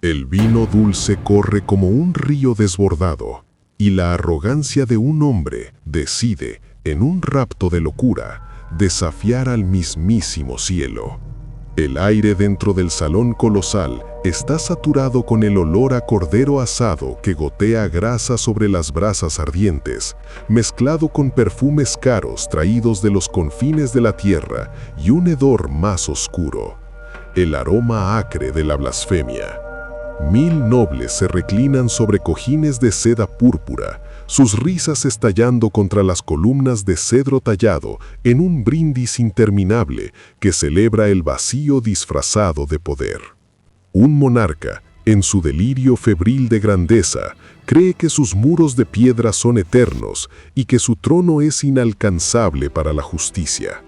El vino dulce corre como un río desbordado, y la arrogancia de un hombre decide, en un rapto de locura, desafiar al mismísimo cielo. El aire dentro del salón colosal está saturado con el olor a cordero asado que gotea grasa sobre las brasas ardientes, mezclado con perfumes caros traídos de los confines de la tierra y un hedor más oscuro, el aroma acre de la blasfemia. 1000 nobles se reclinan sobre cojines de seda púrpura, sus risas estallando contra las columnas de cedro tallado en un brindis interminable que celebra el vacío disfrazado de poder. Un monarca, en su delirio febril de grandeza, cree que sus muros de piedra son eternos y que su trono es inalcanzable para la justicia.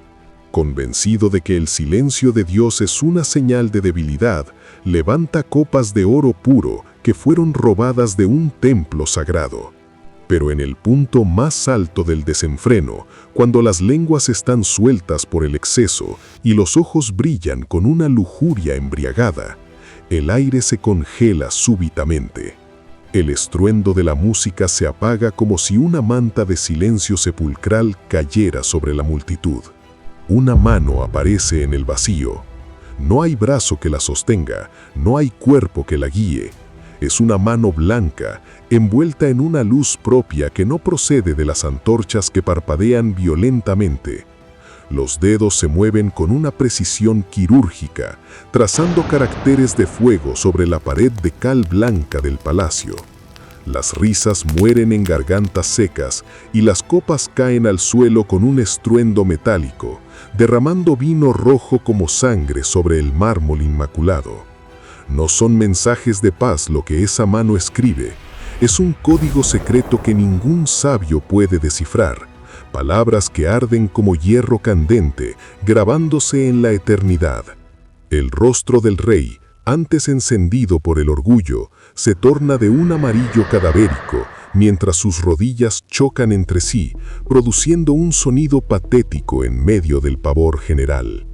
Convencido de que el silencio de Dios es una señal de debilidad, levanta copas de oro puro que fueron robadas de un templo sagrado. Pero en el punto más alto del desenfreno, cuando las lenguas están sueltas por el exceso y los ojos brillan con una lujuria embriagada, el aire se congela súbitamente. El estruendo de la música se apaga como si una manta de silencio sepulcral cayera sobre la multitud. Una mano aparece en el vacío. No hay brazo que la sostenga, no hay cuerpo que la guíe. Es una mano blanca, envuelta en una luz propia que no procede de las antorchas que parpadean violentamente. Los dedos se mueven con una precisión quirúrgica, trazando caracteres de fuego sobre la pared de cal blanca del palacio. Las risas mueren en gargantas secas y las copas caen al suelo con un estruendo metálico, derramando vino rojo como sangre sobre el mármol inmaculado. No son mensajes de paz lo que esa mano escribe, es un código secreto que ningún sabio puede descifrar, palabras que arden como hierro candente, grabándose en la eternidad. El rostro del rey, antes encendido por el orgullo, se torna de un amarillo cadavérico, mientras sus rodillas chocan entre sí, produciendo un sonido patético en medio del pavor general.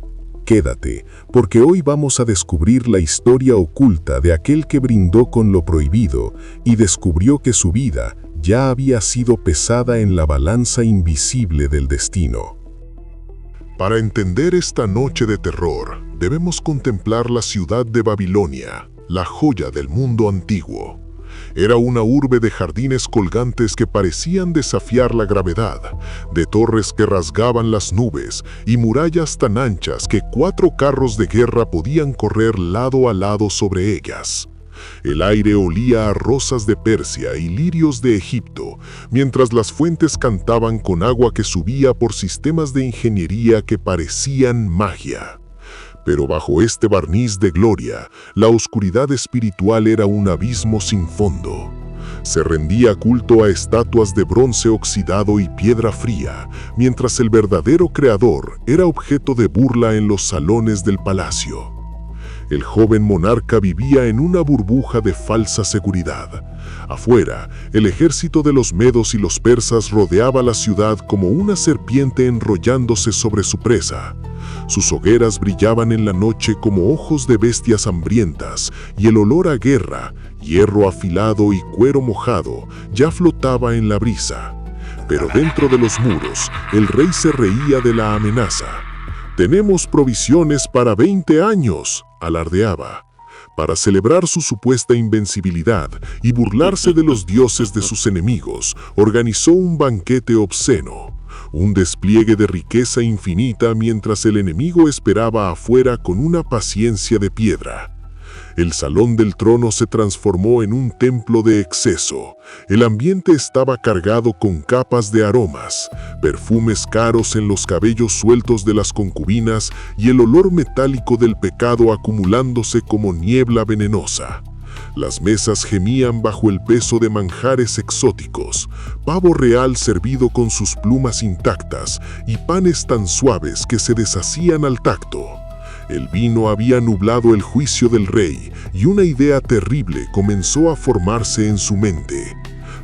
Quédate, porque hoy vamos a descubrir la historia oculta de aquel que brindó con lo prohibido y descubrió que su vida ya había sido pesada en la balanza invisible del destino. Para entender esta noche de terror, debemos contemplar la ciudad de Babilonia, la joya del mundo antiguo. Era una urbe de jardines colgantes que parecían desafiar la gravedad, de torres que rasgaban las nubes y murallas tan anchas que 4 carros de guerra podían correr lado a lado sobre ellas. El aire olía a rosas de Persia y lirios de Egipto, mientras las fuentes cantaban con agua que subía por sistemas de ingeniería que parecían magia. Pero bajo este barniz de gloria, la oscuridad espiritual era un abismo sin fondo. Se rendía culto a estatuas de bronce oxidado y piedra fría, mientras el verdadero creador era objeto de burla en los salones del palacio. El joven monarca vivía en una burbuja de falsa seguridad. Afuera, el ejército de los medos y los persas rodeaba la ciudad como una serpiente enrollándose sobre su presa. Sus hogueras brillaban en la noche como ojos de bestias hambrientas, y el olor a guerra, hierro afilado y cuero mojado ya flotaba en la brisa. Pero dentro de los muros, el rey se reía de la amenaza. «Tenemos provisiones para 20 años», alardeaba. Para celebrar su supuesta invencibilidad y burlarse de los dioses de sus enemigos, organizó un banquete obsceno, un despliegue de riqueza infinita mientras el enemigo esperaba afuera con una paciencia de piedra. El salón del trono se transformó en un templo de exceso. El ambiente estaba cargado con capas de aromas, perfumes caros en los cabellos sueltos de las concubinas y el olor metálico del pecado acumulándose como niebla venenosa. Las mesas gemían bajo el peso de manjares exóticos, pavo real servido con sus plumas intactas y panes tan suaves que se deshacían al tacto. El vino había nublado el juicio del rey y una idea terrible comenzó a formarse en su mente.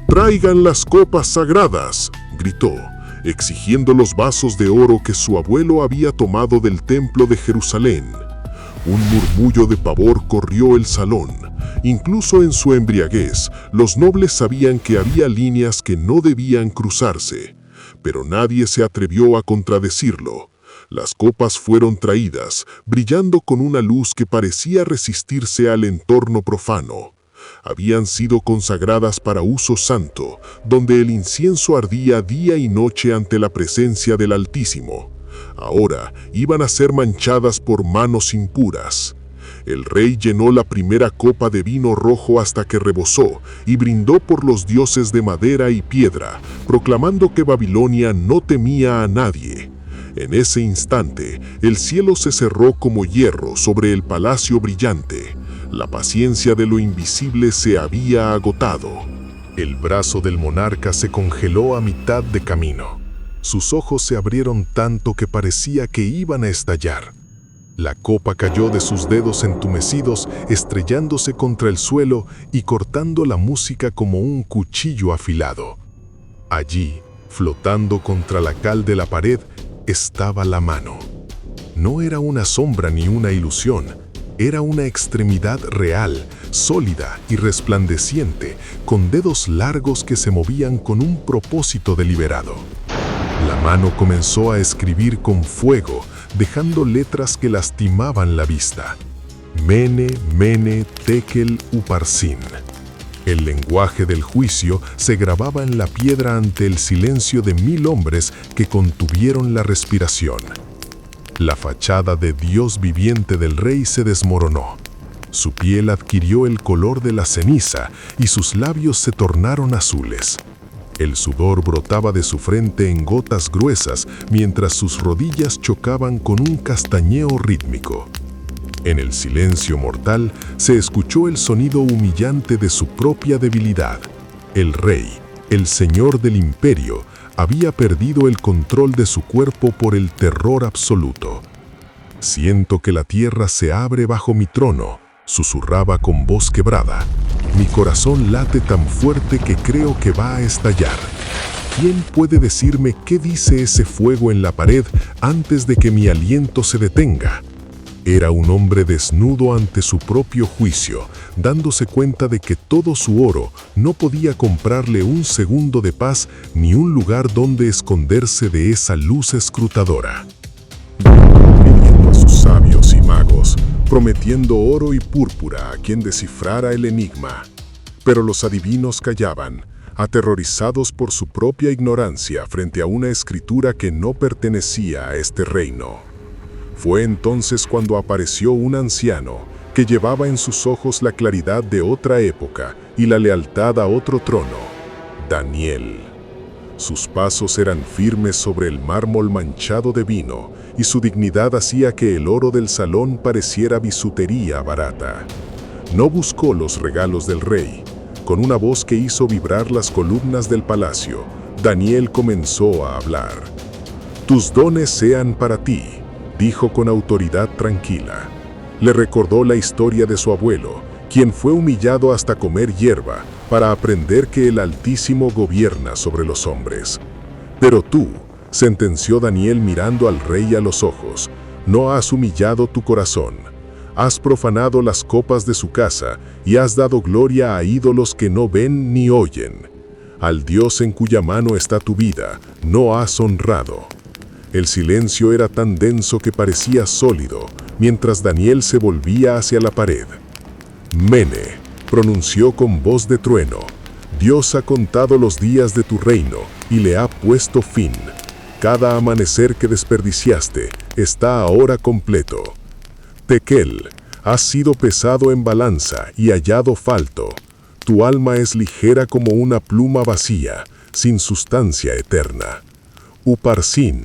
«¡Traigan las copas sagradas!», gritó, exigiendo los vasos de oro que su abuelo había tomado del templo de Jerusalén. Un murmullo de pavor corrió el salón. Incluso en su embriaguez, los nobles sabían que había líneas que no debían cruzarse, pero nadie se atrevió a contradecirlo. Las copas fueron traídas, brillando con una luz que parecía resistirse al entorno profano. Habían sido consagradas para uso santo, donde el incienso ardía día y noche ante la presencia del Altísimo. Ahora iban a ser manchadas por manos impuras. El rey llenó la primera copa de vino rojo hasta que rebosó y brindó por los dioses de madera y piedra, proclamando que Babilonia no temía a nadie. En ese instante, el cielo se cerró como hierro sobre el palacio brillante. La paciencia de lo invisible se había agotado. El brazo del monarca se congeló a mitad de camino. Sus ojos se abrieron tanto que parecía que iban a estallar. La copa cayó de sus dedos entumecidos, estrellándose contra el suelo y cortando la música como un cuchillo afilado. Allí, flotando contra la cal de la pared, estaba la mano. No era una sombra ni una ilusión, era una extremidad real, sólida y resplandeciente, con dedos largos que se movían con un propósito deliberado. La mano comenzó a escribir con fuego, dejando letras que lastimaban la vista. Mene, Mene, Tekel, Uparsin. El lenguaje del juicio se grababa en la piedra ante el silencio de 1000 hombres que contuvieron la respiración. La fachada de Dios viviente del rey se desmoronó. Su piel adquirió el color de la ceniza y sus labios se tornaron azules. El sudor brotaba de su frente en gotas gruesas mientras sus rodillas chocaban con un castañeo rítmico. En el silencio mortal se escuchó el sonido humillante de su propia debilidad. El rey, el señor del imperio, había perdido el control de su cuerpo por el terror absoluto. «Siento que la tierra se abre bajo mi trono», susurraba con voz quebrada. «Mi corazón late tan fuerte que creo que va a estallar. ¿Quién puede decirme qué dice ese fuego en la pared antes de que mi aliento se detenga?» Era un hombre desnudo ante su propio juicio, dándose cuenta de que todo su oro no podía comprarle un segundo de paz ni un lugar donde esconderse de esa luz escrutadora. Pidiendo a sus sabios y magos, prometiendo oro y púrpura a quien descifrara el enigma. Pero los adivinos callaban, aterrorizados por su propia ignorancia frente a una escritura que no pertenecía a este reino. Fue entonces cuando apareció un anciano que llevaba en sus ojos la claridad de otra época y la lealtad a otro trono, Daniel. Sus pasos eran firmes sobre el mármol manchado de vino y su dignidad hacía que el oro del salón pareciera bisutería barata. No buscó los regalos del rey. Con una voz que hizo vibrar las columnas del palacio, Daniel comenzó a hablar. «Tus dones sean para ti», dijo con autoridad tranquila. Le recordó la historia de su abuelo, quien fue humillado hasta comer hierba para aprender que el Altísimo gobierna sobre los hombres. «Pero tú», sentenció Daniel mirando al rey a los ojos, «no has humillado tu corazón. Has profanado las copas de su casa y has dado gloria a ídolos que no ven ni oyen. Al Dios en cuya mano está tu vida, no has honrado». El silencio era tan denso que parecía sólido, mientras Daniel se volvía hacia la pared. «Mene», pronunció con voz de trueno, «Dios ha contado los días de tu reino y le ha puesto fin. Cada amanecer que desperdiciaste está ahora completo. Tekel, has sido pesado en balanza y hallado falto. Tu alma es ligera como una pluma vacía, sin sustancia eterna. Uparsin,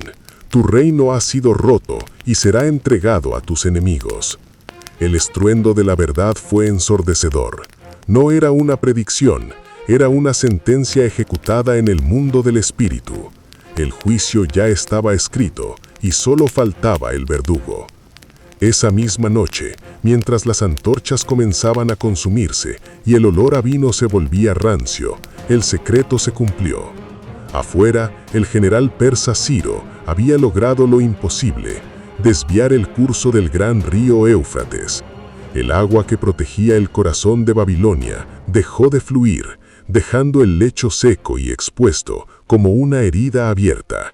tu reino ha sido roto y será entregado a tus enemigos». El estruendo de la verdad fue ensordecedor. No era una predicción, era una sentencia ejecutada en el mundo del espíritu. El juicio ya estaba escrito y solo faltaba el verdugo. Esa misma noche, mientras las antorchas comenzaban a consumirse y el olor a vino se volvía rancio, el secreto se cumplió. Afuera, el general persa Ciro había logrado lo imposible. desviar el curso del gran río Éufrates. El agua que protegía el corazón de Babilonia dejó de fluir, dejando el lecho seco y expuesto como una herida abierta.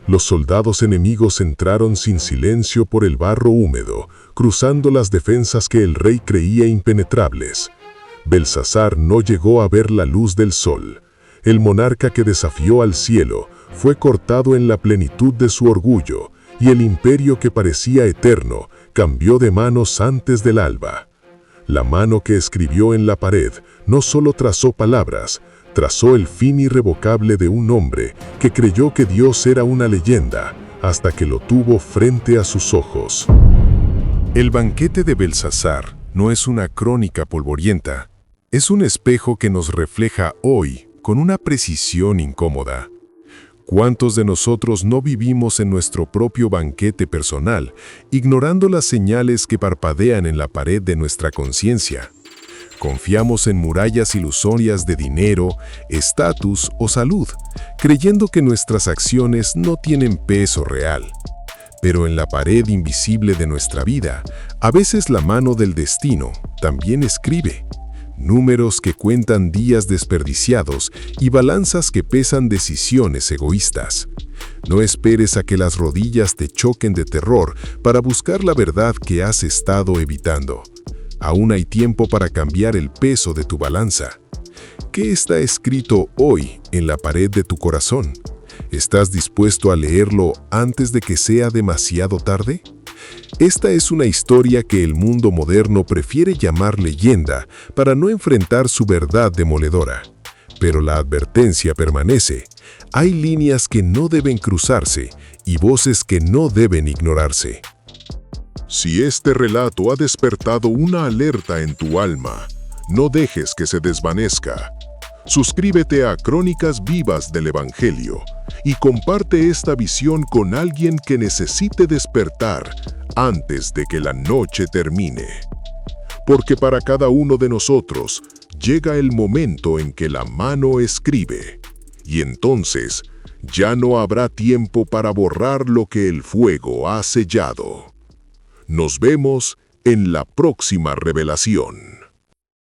Los soldados enemigos entraron sin silencio por el barro húmedo, cruzando las defensas que el rey creía impenetrables. Belsasar no llegó a ver la luz del sol. El monarca que desafió al cielo fue cortado en la plenitud de su orgullo, y el imperio que parecía eterno cambió de manos antes del alba. La mano que escribió en la pared no solo trazó palabras, trazó el fin irrevocable de un hombre que creyó que Dios era una leyenda, hasta que lo tuvo frente a sus ojos. El banquete de Belsasar no es una crónica polvorienta, es un espejo que nos refleja hoy con una precisión incómoda. ¿Cuántos de nosotros no vivimos en nuestro propio banquete personal, ignorando las señales que parpadean en la pared de nuestra conciencia? Confiamos en murallas ilusorias de dinero, estatus o salud, creyendo que nuestras acciones no tienen peso real. Pero en la pared invisible de nuestra vida, a veces la mano del destino también escribe. Números que cuentan días desperdiciados y balanzas que pesan decisiones egoístas. No esperes a que las rodillas te choquen de terror para buscar la verdad que has estado evitando. Aún hay tiempo para cambiar el peso de tu balanza. ¿Qué está escrito hoy en la pared de tu corazón? ¿Estás dispuesto a leerlo antes de que sea demasiado tarde? Esta es una historia que el mundo moderno prefiere llamar leyenda para no enfrentar su verdad demoledora. Pero la advertencia permanece. Hay líneas que no deben cruzarse y voces que no deben ignorarse. Si este relato ha despertado una alerta en tu alma, no dejes que se desvanezca. Suscríbete a Crónicas Vivas del Evangelio y comparte esta visión con alguien que necesite despertar antes de que la noche termine. Porque para cada uno de nosotros llega el momento en que la mano escribe, y entonces ya no habrá tiempo para borrar lo que el fuego ha sellado. Nos vemos en la próxima revelación.